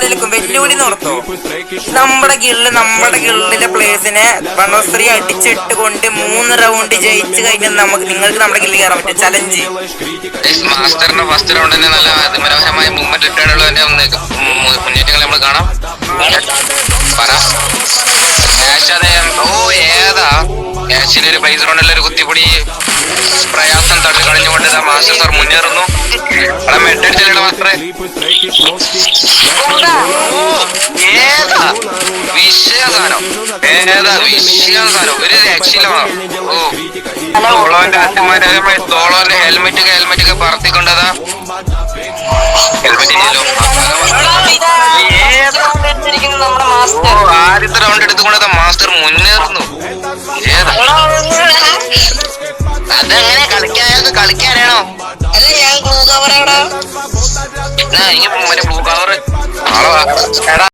ആരെങ്കിലും വെല്ലുവിളി നിർത്തോ? നമ്മുടെ ഗില്ലിലെ പ്ലേസിനെ 1-3 അടിച്ചിട്ട് കൊണ്ട് 3 റൗണ്ട് ജയിച്ചു കഴിഞ്ഞാൽ നിങ്ങൾക്ക് നമ്മുടെ ഗില്ലിൽ കയറാൻ പറ്റും. ചലഞ്ച് മാസ്റ്ററിന്റെ ഫസ്റ്റ് റൗണ്ടിന് നല്ല അതിമനോഹരമായ മൂവ്മെന്റ് ഇട്ടാണുള്ളതിന്റെ മുന്നേറ്റങ്ങൾ നമ്മൾ കാണാം. ഏതാ ക്യാഷിന്റെ ഒരു പൈസ കൊണ്ടുള്ള ഒരു കുത്തിപ്പൊടി പ്രയാസം തള്ളിക്കളഞ്ഞുകൊണ്ട് മാസ്റ്റർ സാർ മുന്നേറുന്നു. അവിടെ മെട്ടടിച്ചല്ലേ മാസ്റ്ററെ. ഏതാ വിഷയസാധനം, ഒരു രക്ഷയിലാണ്. തോളോന്റെ അതിമനോഹരമായി തോളോന്റെ ഹെൽമെറ്റ് ഒക്കെ പറത്തിക്കൊണ്ടതാ. ആദ്യത്തെ റൗണ്ട് എടുത്തുകൊണ്ടതാ മാസ്റ്റർ മുന്നേറുന്നു. ഏതാ അതെങ്ങനെ കളിക്കാനാണോ? എനിക്ക് മറ്റേ ബ്ലൂ കവർ